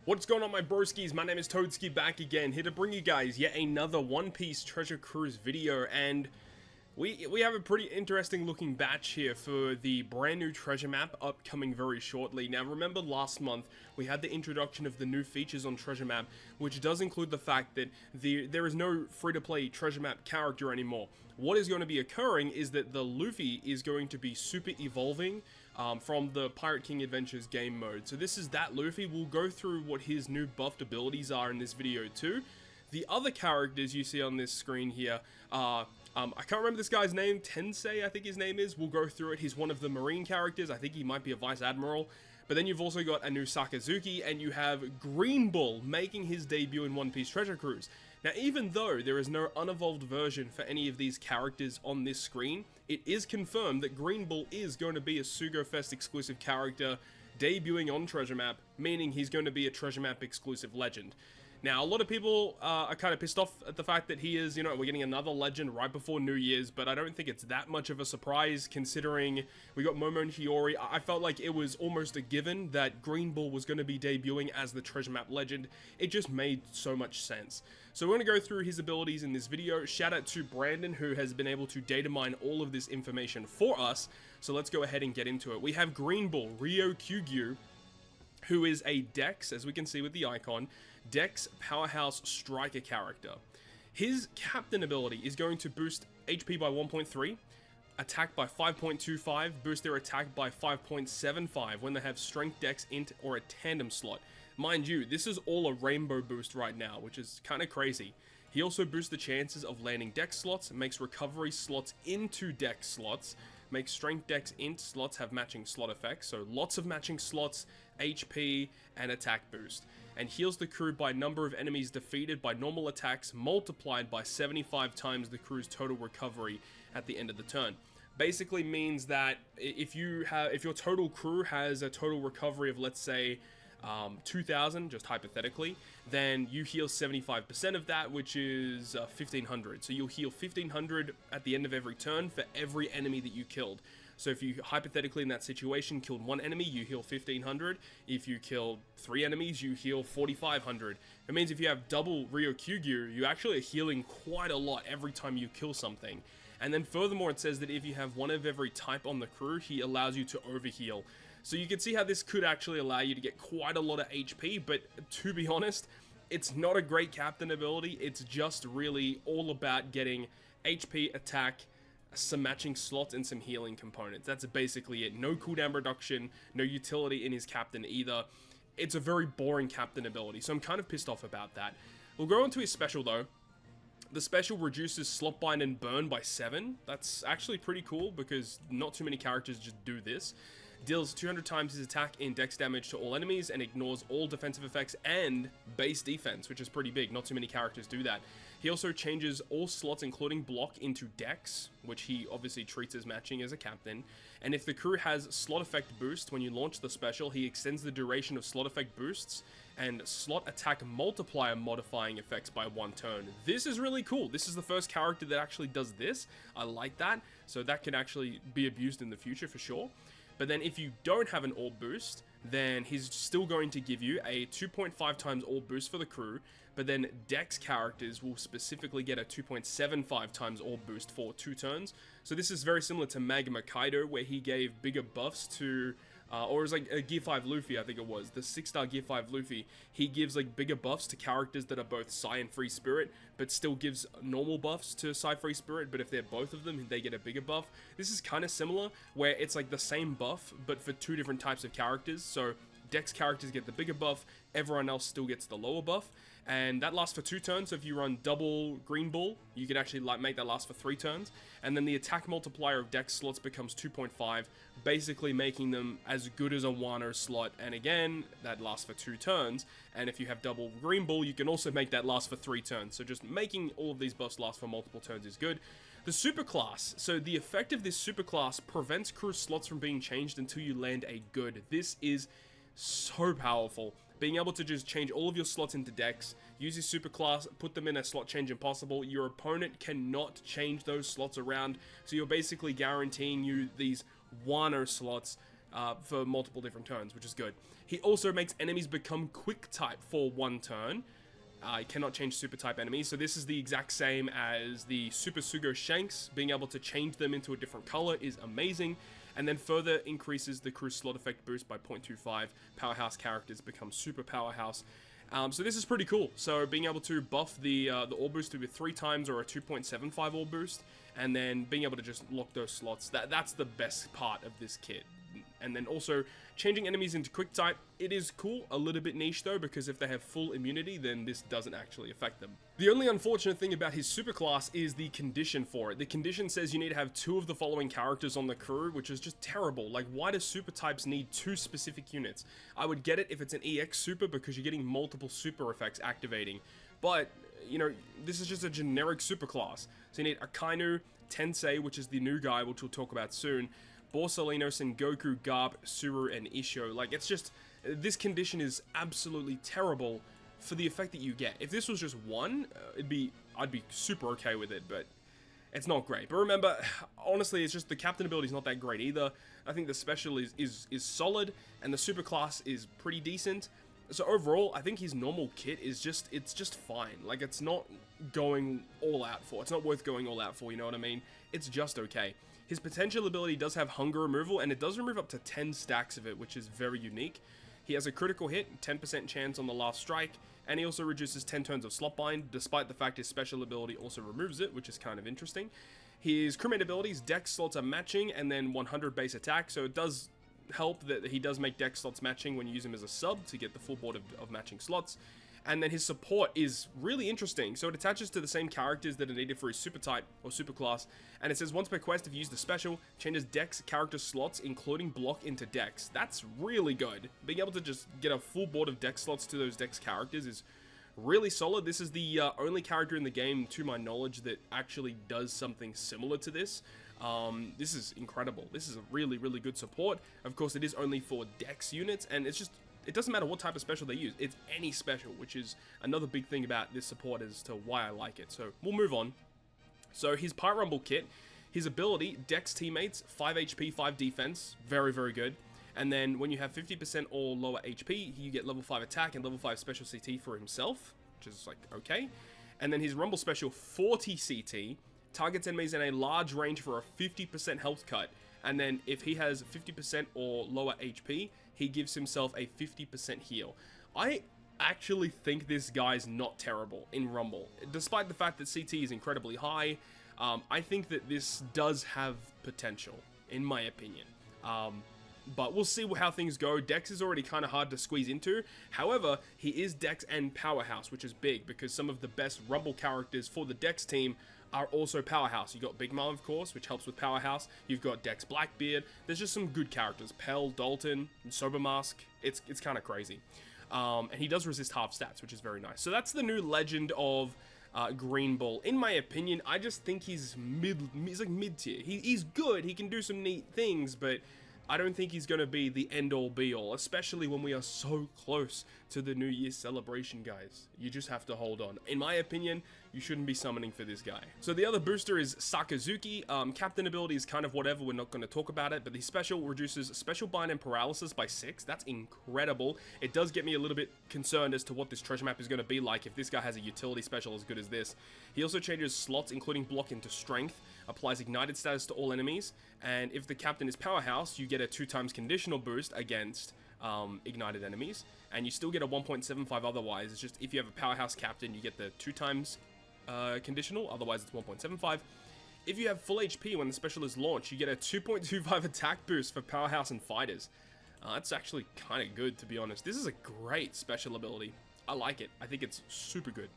What's going on, my broskiis? My name is Toadski, back again, here to bring you guys yet another One Piece Treasure Cruise video, and we have a pretty interesting looking batch here for the brand new treasure map upcoming very shortly. Now remember last month we had the introduction of the new features on treasure map, which does include the fact that there is no free-to-play treasure map character anymore. What is going to be occurring is that the Luffy is going to be super evolving from the Pirate King Adventures game mode. So this is that Luffy. We'll go through what his new buffed abilities are in this video too. The other characters you see on this screen here are I can't remember this guy's name, Tensei I think his name is. We'll go through it. He's one of the Marine characters. I think he might be a Vice Admiral. But then you've also got a new Sakazuki, and you have GREENBULL making his debut in One Piece Treasure Cruise. Now, even though there is no unevolved version for any of these characters on this screen, it is confirmed that GREENBULL is going to be a SugoFest exclusive character debuting on Treasure Map, meaning he's going to be a Treasure Map exclusive legend. Now, a lot of people are kind of pissed off at the fact that he is, we're getting another legend right before New Year's, but I don't think it's that much of a surprise considering we got Momo and Hiyori. I felt like it was almost a given that GREENBULL was going to be debuting as the Treasure Map legend. It just made so much sense. So we're going to go through his abilities in this video. Shout out to Brandon, who has been able to data mine all of this information for us. So let's go ahead and get into it. We have GREENBULL, Ryokugyu, who is a Dex, as we can see with the icon, Dex Powerhouse Striker character. His Captain ability is going to boost HP by 1.3, attack by 5.25, boost their attack by 5.75 when they have Strength, Dex, Int, or a Tandem slot. Mind you, this is all a rainbow boost right now, which is kind of crazy. He also boosts the chances of landing Dex slots, makes recovery slots into Dex slots, makes Strength, Dex, Int slots have matching slot effects, so lots of matching slots, HP, and attack boost. And heals the crew by number of enemies defeated by normal attacks multiplied by 75 times the crew's total recovery at the end of the turn. Basically means that if your total crew has a total recovery of, let's say, 2,000, just hypothetically, then you heal 75% of that, which is 1,500. So you'll heal 1,500 at the end of every turn for every enemy that you killed. So if you, hypothetically in that situation, killed one enemy, you heal 1,500. If you killed 3 enemies, you heal 4,500. It means if you have double Ryokugyu, you actually are healing quite a lot every time you kill something. And then furthermore, it says that if you have one of every type on the crew, he allows you to overheal. So you can see how this could actually allow you to get quite a lot of HP, but to be honest, it's not a great captain ability. It's just really all about getting HP, attack, some matching slots, and some healing components. That's basically it. No cooldown reduction, no utility in his captain either. It's a very boring captain ability, so I'm kind of pissed off about that. We'll go on to his special though. The special reduces slot bind and burn by 7. That's actually pretty cool because not too many characters just do this. Deals 200 times his attack in dex damage to all enemies and ignores all defensive effects and base defense, which is pretty big. Not too many characters do that. He also changes all slots, including block, into dex, which he obviously treats as matching as a captain. And if the crew has slot effect boost when you launch the special, he extends the duration of slot effect boosts and slot attack multiplier modifying effects by 1 turn. This is really cool. This is the first character that actually does this. I like that. So that can actually be abused in the future for sure. But then if you don't have an orb boost, then he's still going to give you a 2.5 times orb boost for the crew, but then Dex characters will specifically get a 2.75 times orb boost for 2 turns. So this is very similar to Magma Kaido, where he gave bigger buffs to, or it was like a Gear 5 Luffy, I think it was, the 6-star Gear 5 Luffy. He gives like bigger buffs to characters that are both Psy and Free Spirit, but still gives normal buffs to Psy Free Spirit, but if they're both of them, they get a bigger buff. This is kind of similar, where it's like the same buff, but for 2 different types of characters. So Dex characters get the bigger buff, everyone else still gets the lower buff, and that lasts for 2 turns. So if you run double GREENBULL, you can actually make that last for 3 turns, and then the attack multiplier of Dex slots becomes 2.5, basically making them as good as a Wano slot, and again, that lasts for 2 turns, and if you have double GREENBULL, you can also make that last for 3 turns, so just making all of these buffs last for multiple turns is good. The superclass, so the effect of this superclass prevents crew slots from being changed until you land a good. This is so powerful. Being able to just change all of your slots into Dex, use your superclass, put them in a slot change impossible. Your opponent cannot change those slots around, so you're basically guaranteeing you these Wano slots for multiple different turns, which is good. He also makes enemies become quick type for 1 turn. He cannot change super type enemies, so this is the exact same as the Super Sugo Shanks. Being able to change them into a different color is amazing, and then further increases the crew slot effect boost by 0.25. Powerhouse characters become super powerhouse. So this is pretty cool. So being able to buff the ore boost to be 3 times or a 2.75 ore boost, and then being able to just lock those slots, that's the best part of this kit. And then also changing enemies into quick type, it is cool, a little bit niche though, because if they have full immunity, then this doesn't actually affect them. The only unfortunate thing about his superclass is the condition for it. The condition says you need to have 2 of the following characters on the crew, which is just terrible. Like, why do super types need 2 specific units? I would get it if it's an EX super, because you're getting multiple super effects activating. But, you know, this is just a generic superclass. So you need Akainu, Tensei, which is the new guy, which we'll talk about soon, Borsalino, Sengoku, Garp, Suru, and Isho. Like, it's just, this condition is absolutely terrible for the effect that you get. If this was just 1, I'd be super okay with it, but it's not great. But remember, honestly, it's just the captain ability is not that great either. I think the special is solid, and the super class is pretty decent. So overall, I think his normal kit is it's just fine. Like, it's not going all out for. It's not worth going all out for, you know what I mean? It's just okay. His potential ability does have hunger removal, and it does remove up to 10 stacks of it, which is very unique. He has a critical hit, 10% chance on the last strike, and he also reduces 10 turns of slot bind, despite the fact his special ability also removes it, which is kind of interesting. His crewmate abilities, dex slots are matching, and then 100 base attack, so it does help that he does make dex slots matching when you use him as a sub to get the full board of matching slots. And then his support is really interesting. So it attaches to the same characters that are needed for his super type or super class. And it says once per quest, if you use the special, changes dex character slots, including block into dex. That's really good. Being able to just get a full board of dex slots to those dex characters is really solid. This is the only character in the game, to my knowledge, that actually does something similar to this. This is incredible. This is a really, really good support. Of course, it is only for dex units, and it's just, it doesn't matter what type of special they use. It's any special, which is another big thing about this support as to why I like it. So we'll move on. So his Pyre Rumble kit, his ability, Dex teammates, 5 HP, 5 defense, very, very good. And then when you have 50% or lower HP, you get level 5 attack and level 5 special CT for himself, which is like, okay. And then his Rumble special, 40 CT, targets enemies in a large range for a 50% health cut. And then if he has 50% or lower HP, he gives himself a 50% heal. I actually think this guy's not terrible in Rumble. Despite the fact that CT is incredibly high, I think that this does have potential, in my opinion. But we'll see how things go. Dex is already kind of hard to squeeze into. However, he is Dex and Powerhouse, which is big because some of the best Rumble characters for the Dex team are also Powerhouse. You've got Big Mom, of course, which helps with Powerhouse. You've got Dex Blackbeard. There's just some good characters. Pell, Dalton, Sober Mask. It's kind of crazy. And he does resist half stats, which is very nice. So that's the new legend of GREENBULL. In my opinion, I just think he's like mid-tier. He's good. He can do some neat things, but I don't think he's going to be the end-all be-all, especially when we are so close to the New Year's celebration, guys. You just have to hold on. In my opinion, you shouldn't be summoning for this guy. So the other booster is Sakazuki. Captain ability is kind of whatever, we're not going to talk about it, but the special reduces special bind and paralysis by 6. That's incredible. It does get me a little bit concerned as to what this treasure map is going to be like if this guy has a utility special as good as this. He also changes slots, including block, into strength, applies ignited status to all enemies, and if the captain is Powerhouse, you get a 2x conditional boost against ignited enemies, and you still get a 1.75 otherwise. It's just if you have a Powerhouse captain, you get the 2x conditional, otherwise it's 1.75. If you have full HP when the special is launched, you get a 2.25 attack boost for Powerhouse and fighters. That's actually kind of good, to be honest. This is a great special ability. I like it. I think it's super good.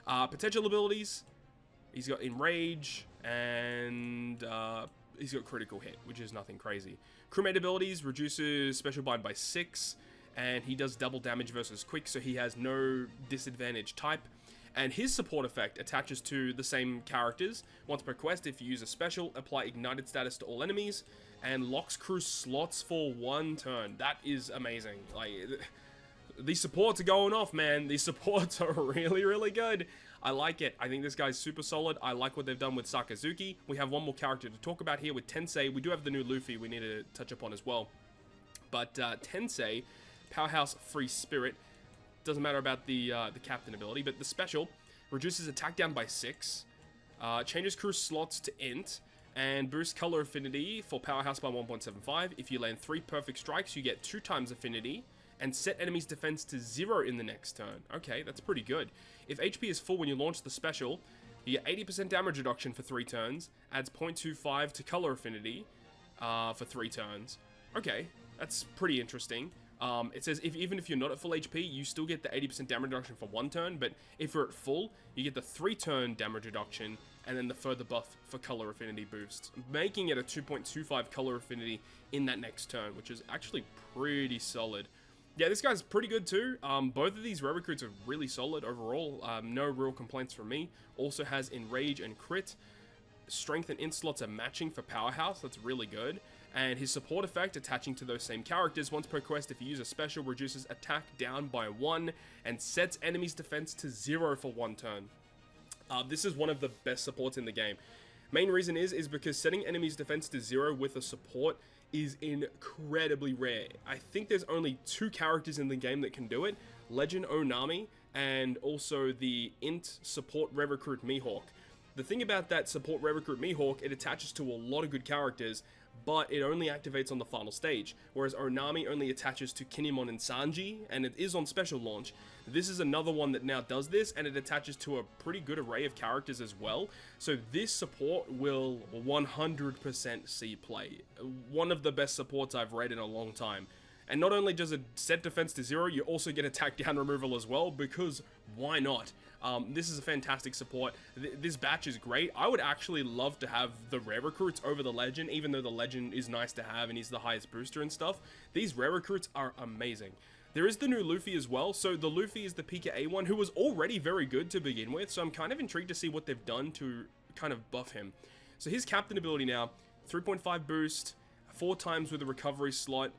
Potential abilities, he's got Enrage, and he's got Critical Hit, which is nothing crazy. Crewmate abilities, reduces special bind by 6, and he does double damage versus quick, so he has no disadvantage type. And his support effect attaches to the same characters. Once per quest, if you use a special, apply ignited status to all enemies, and locks crew slots for 1 turn. That is amazing. Like, these supports are going off, man. These supports are really, really good. I like it. I think this guy's super solid. I like what they've done with Sakazuki. We have one more character to talk about here with Tensei. We do have the new Luffy we need to touch upon as well. But Tensei, Powerhouse Free Spirit, doesn't matter about the captain ability, but the special reduces attack down by 6, changes crew slots to int, and boosts color affinity for Powerhouse by 1.75. If you land 3 perfect strikes, you get 2 times affinity, and set enemy's defense to 0 in the next turn. Okay, that's pretty good. If HP is full when you launch the special, you get 80% damage reduction for 3 turns, adds 0.25 to color affinity for 3 turns. Okay, that's pretty interesting. It says even if you're not at full HP, you still get the 80% damage reduction for 1 turn, but if you're at full, you get the 3-turn damage reduction, and then the further buff for color affinity boosts, making it a 2.25 color affinity in that next turn, which is actually pretty solid. Yeah, this guy's pretty good too. Both of these rare recruits are really solid overall. No real complaints from me. Also has Enrage and Crit. Strength and int slots are matching for Powerhouse. That's really good. And his support effect, attaching to those same characters, once per quest if you use a special, reduces attack down by 1 and sets enemy's defense to 0 for 1 turn. This is one of the best supports in the game. Main reason is because setting enemy's defense to 0 with a support is incredibly rare. I think there's only 2 characters in the game that can do it. Legend Onami and also the int support rare recruit Mihawk. The thing about that support rare recruit Mihawk, it attaches to a lot of good characters, but it only activates on the final stage, whereas Onami only attaches to Kinemon and Sanji, and it is on special launch. This is another one that now does this, and it attaches to a pretty good array of characters as well, so this support will 100% see play. One of the best supports I've read in a long time. And not only does it set defense to 0, you also get attack down removal as well, because why not? This is a fantastic support. This batch is great. I would actually love to have the rare recruits over the legend, even though the legend is nice to have and he's the highest booster and stuff. These rare recruits are amazing. There is the new Luffy as well. So the Luffy is the Pika A1, who was already very good to begin with. So I'm kind of intrigued to see what they've done to kind of buff him. So his captain ability now, 3.5 boost, 4 times with a recovery slot.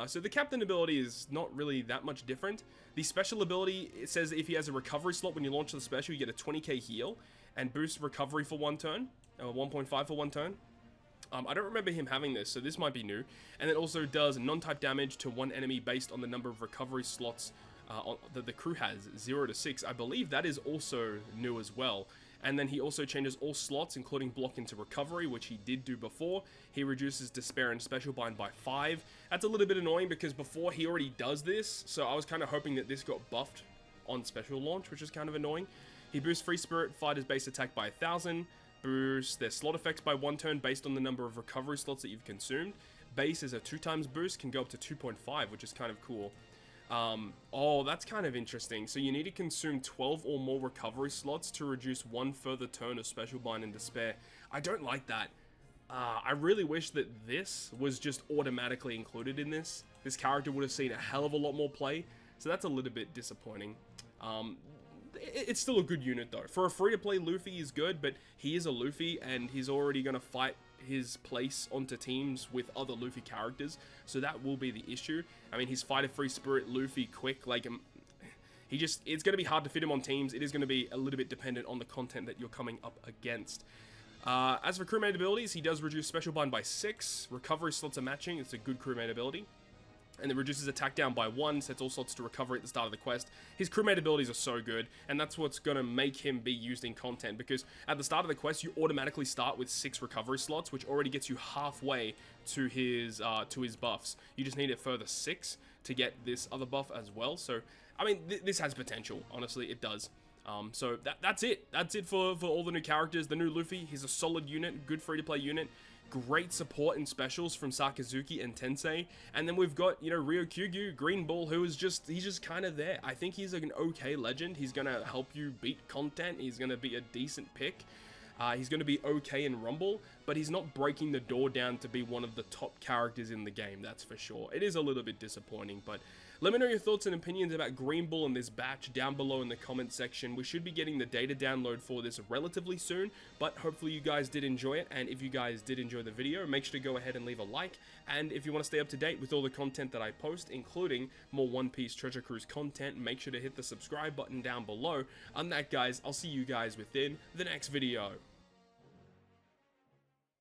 So the captain ability is not really that much different. The special ability, it says if he has a recovery slot when you launch the special, you get a 20k heal and boost recovery for 1 turn, 1.5 for 1 turn. I don't remember him having this, so this might be new. And it also does non-type damage to 1 enemy based on the number of recovery slots that the crew has, 0 to 6. I believe that is also new as well. And then he also changes all slots, including block into recovery, which he did do before. He reduces despair and special bind by 5. That's a little bit annoying because before he already does this, so I was kind of hoping that this got buffed on special launch, which is kind of annoying. He boosts free spirit fighters base attack by 1,000, boosts their slot effects by 1 turn based on the number of recovery slots that you've consumed. Base is a 2 times boost, can go up to 2.5, which is kind of cool. Oh, that's kind of interesting. So you need to consume 12 or more recovery slots to reduce 1 further turn of special bind and despair. I don't like that. I really wish that this was just automatically included in this. This character would have seen a hell of a lot more play, so that's a little bit disappointing. It's still a good unit though. For a free-to-play, Luffy is good, but he is a Luffy and he's already going to fight his place onto teams with other Luffy characters, so that will be the issue. I mean, he's fighter free spirit, Luffy, quick, like, it's going to be hard to fit him on teams. It is going to be a little bit dependent on the content that you're coming up against. As for crewmate abilities, he does reduce special bind by 6, recovery slots are matching, it's a good crewmate ability. And it reduces attack down by 1, sets all slots to recovery at the start of the quest. His crewmate abilities are so good, and that's what's going to make him be used in content, because at the start of the quest, you automatically start with 6 recovery slots, which already gets you halfway to his buffs. You just need a further 6 to get this other buff as well. So, I mean, this has potential. Honestly, it does. So that's it. That's it for all the new characters. The new Luffy, he's a solid unit, good free-to-play unit. Great support and specials from Sakazuki and Tensei. And then we've got, Ryokyugu, GREENBULL, who is he's just kind of there. I think he's an okay legend. He's going to help you beat content. He's going to be a decent pick. He's going to be okay in Rumble, but he's not breaking the door down to be one of the top characters in the game, that's for sure. It is a little bit disappointing, but let me know your thoughts and opinions about GREENBULL and this batch down below in the comment section. We should be getting the data download for this relatively soon, but hopefully you guys did enjoy it, and if you guys did enjoy the video, make sure to go ahead and leave a like, and if you want to stay up to date with all the content that I post, including more One Piece Treasure Cruise content, make sure to hit the subscribe button down below. On that, guys, I'll see you guys within the next video.